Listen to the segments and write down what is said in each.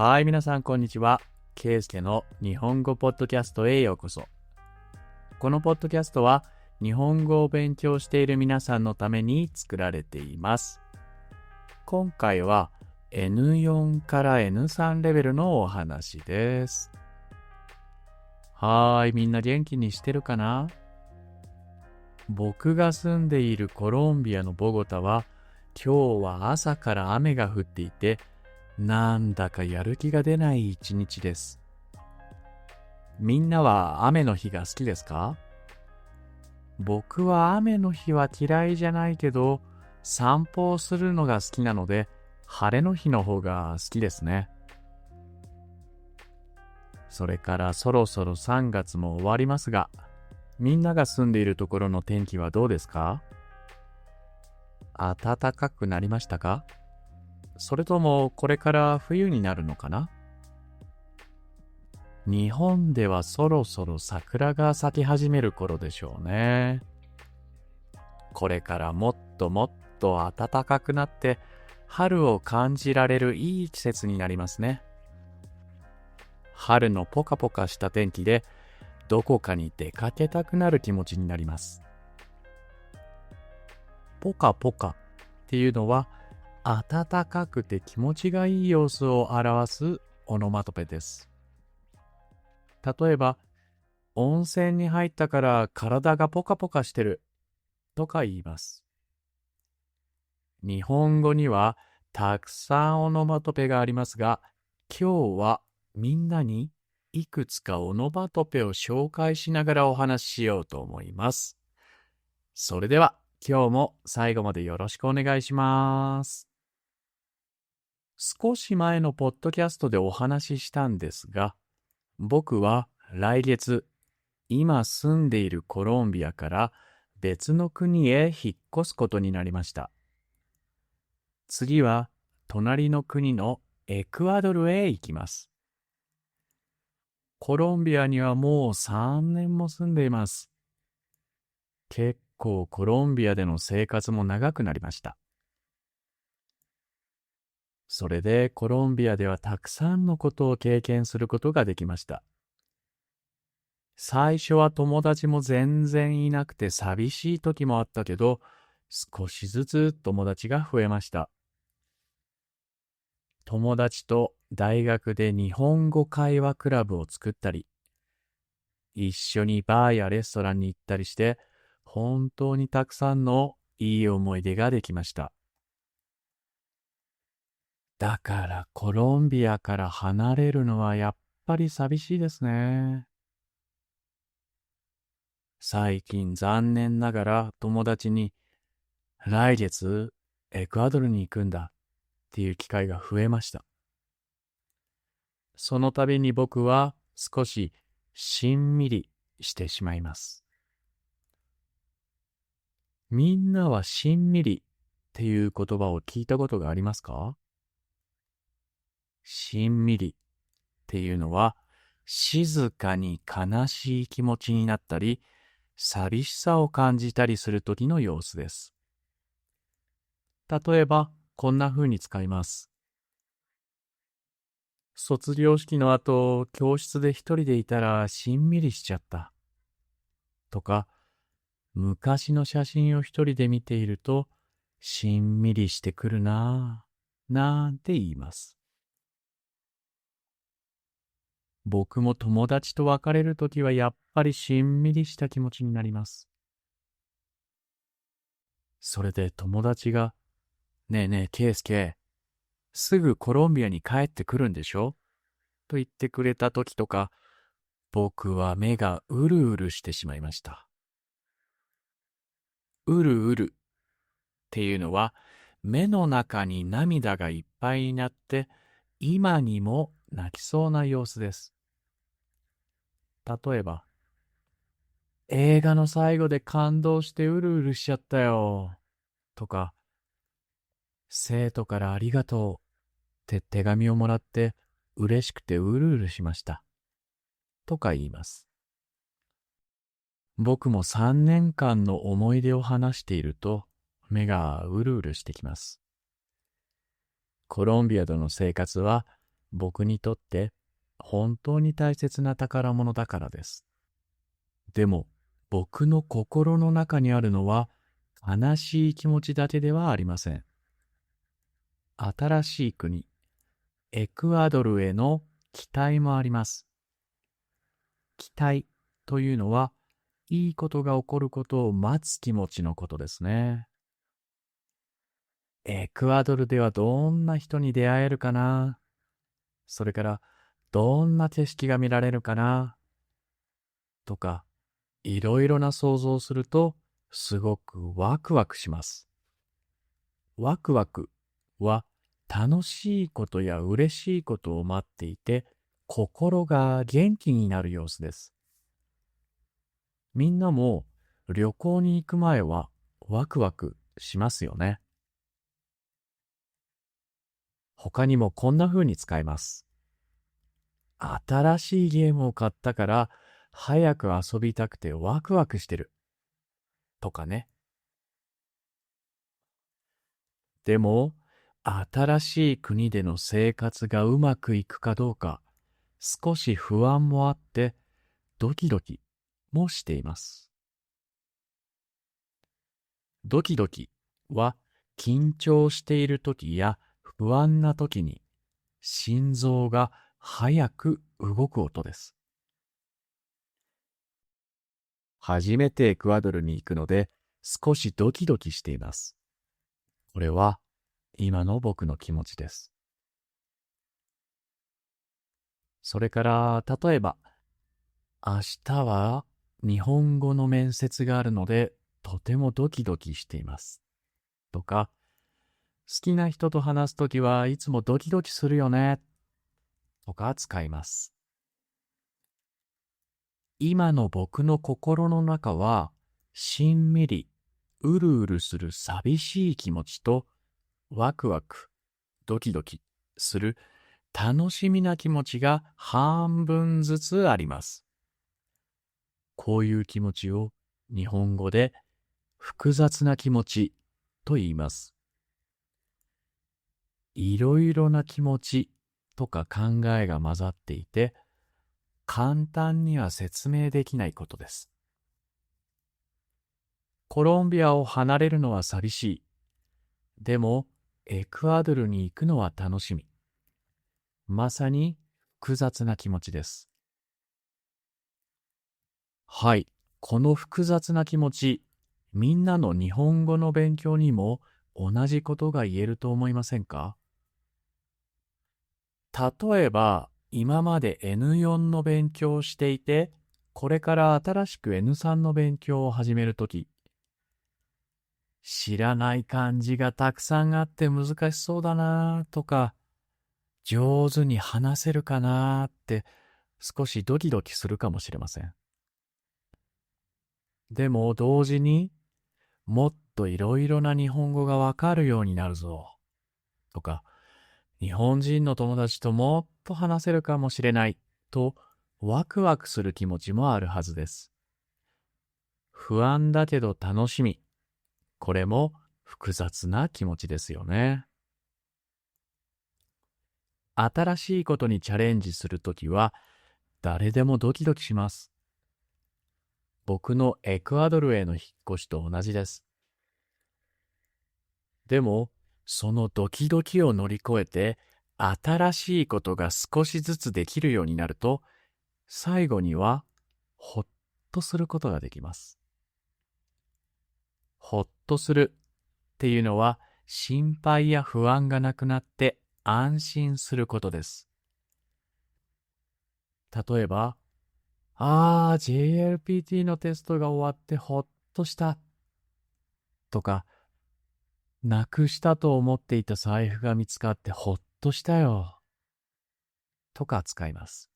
はい、皆さんこんにちは。ケイスケの日本語ポッドキャストへようこそ。このポッドキャストは日本語を勉強している皆さんのために作られています。今回は N4 から N3 レベルのお話です。はーい、みんな元気にしてるかな？僕が住んでいるコロンビアのボゴタは今日は朝から雨が降っていて、なんだかやる気が出ない一日です。みんなは雨の日が好きですか？僕は雨の日は嫌いじゃないけど、散歩をするのが好きなので、晴れの日の方が好きですね。それからそろそろ3月も終わりますが、みんなが住んでいるところの天気はどうですか？暖かくなりましたか？それともこれから冬になるのかな？日本ではそろそろ桜が咲き始める頃でしょうね。これからもっともっと暖かくなって春を感じられるいい季節になりますね。春のポカポカした天気でどこかに出かけたくなる気持ちになります。ポカポカっていうのは暖かくて気持ちがいい様子を表すオノマトペです。例えば、温泉に入ったから体がポカポカしてるとか言います。日本語にはたくさんオノマトペがありますが、今日はみんなにいくつかオノマトペを紹介しながらお話ししようと思います。それでは今日も最後までよろしくお願いします。少し前のポッドキャストでお話ししたんですが、僕は来月、今住んでいるコロンビアから別の国へ引っ越すことになりました。次は隣の国のエクアドルへ行きます。コロンビアにはもう3年も住んでいます。結構コロンビアでの生活も長くなりました。それでコロンビアではたくさんのことを経験することができました。最初は友達も全然いなくて寂しい時もあったけど、少しずつ友達が増えました。友達と大学で日本語会話クラブを作ったり、一緒にバーやレストランに行ったりして、本当にたくさんのいい思い出ができました。だからコロンビアから離れるのはやっぱり寂しいですね。最近残念ながら友達に来月エクアドルに行くんだっていう機会が増えました。その度に僕は少ししんみりしてしまいます。みんなはしんみりっていう言葉を聞いたことがありますか？しんみりっていうのは静かに悲しい気持ちになったり、寂しさを感じたりする時の様子です。例えば、こんな風に使います。卒業式の後、教室で一人でいたらしんみりしちゃった。とか、昔の写真を一人で見ていると、しんみりしてくるなぁ、なんて言います。僕も友達と別れるときはやっぱりしんみりした気持ちになります。それで友達が、ねえねえ、ケイスケ、すぐコロンビアに帰ってくるんでしょと言ってくれたときとか、僕は目がうるうるしてしまいました。うるうるっていうのは、目の中に涙がいっぱいになって、今にも泣きそうな様子です。例えば、映画の最後で感動してうるうるしちゃったよ。とか、生徒からありがとうって手紙をもらって嬉しくてうるうるしました。とか言います。僕も3年間の思い出を話していると目がうるうるしてきます。コロンビアでの生活は僕にとって本当に大切な宝物だからです。でも、僕の心の中にあるのは悲しい気持ちだけではありません。新しい国、エクアドルへの期待もあります。期待というのは、いいことが起こることを待つ気持ちのことですね。エクアドルではどんな人に出会えるかな？それから、どんな景色が見られるかな？とか、いろいろな想像をすると、すごくワクワクします。ワクワクは、楽しいことや嬉しいことを待っていて、心が元気になる様子です。みんなも旅行に行く前はワクワクしますよね。他にもこんな風に使います。新しいゲームを買ったから早く遊びたくてワクワクしてる。とかね。でも、新しい国での生活がうまくいくかどうか、少し不安もあってドキドキもしています。ドキドキは緊張している時や不安な時に心臓が早く動く音です。初めてエクアドルに行くので少しドキドキしています。これは今の僕の気持ちです。それから例えば明日は日本語の面接があるのでとてもドキドキしていますとか、好きな人と話すときはいつもドキドキするよねとか使います。今の僕の心の中はしんみりうるうるする寂しい気持ちとワクワクドキドキする楽しみな気持ちが半分ずつあります。こういう気持ちを日本語で複雑な気持ちと言います。いろいろな気持ちとか考えが混ざっていて、簡単には説明できないことです。コロンビアを離れるのは寂しい。でも、エクアドルに行くのは楽しみ。まさに複雑な気持ちです。はい、この複雑な気持ち、みんなの日本語の勉強にも同じことが言えると思いませんか？例えば、今まで N4 の勉強をしていて、これから新しく N3 の勉強を始めるとき、知らない漢字がたくさんあって難しそうだなとか、上手に話せるかなって少しドキドキするかもしれません。でも同時にもっといろいろな日本語がわかるようになるぞとか、日本人の友達ともっと話せるかもしれないとワクワクする気持ちもあるはずです。不安だけど楽しみ。これも複雑な気持ちですよね。新しいことにチャレンジするときは誰でもドキドキします。僕のエクアドルへの引っ越しと同じです。でも、そのドキドキを乗り越えて、新しいことが少しずつできるようになると、最後には、ほっとすることができます。ほっとするっていうのは、心配や不安がなくなって安心することです。例えば、JLPT のテストが終わってほっとしたとか、なくしたと思っていた財布が見つかってほっとしたよとか使います。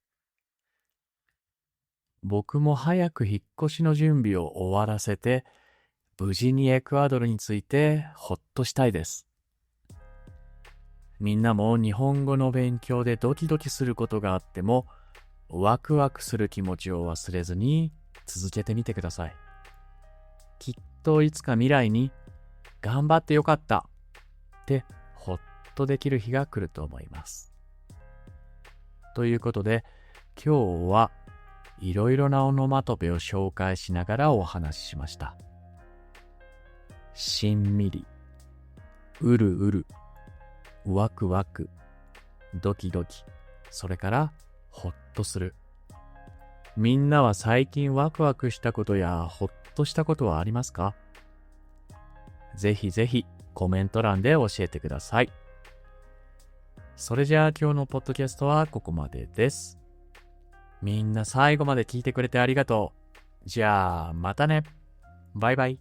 僕も早く引っ越しの準備を終わらせて、無事にエクアドルに着いてほっとしたいです。みんなも日本語の勉強でドキドキすることがあっても、ワクワクする気持ちを忘れずに続けてみてください。きっといつか未来に頑張ってよかったってほっとできる日が来ると思います。ということで、今日はいろいろなオノマトペを紹介しながらお話ししました。しんみり、うるうる、ワクワク、ドキドキ、それからほっとする。みんなは最近ワクワクしたことやほっとしたことはありますか？ぜひぜひコメント欄で教えてください。それじゃあ今日のポッドキャストはここまでです。みんな最後まで聞いてくれてありがとう。じゃあまたね。バイバイ。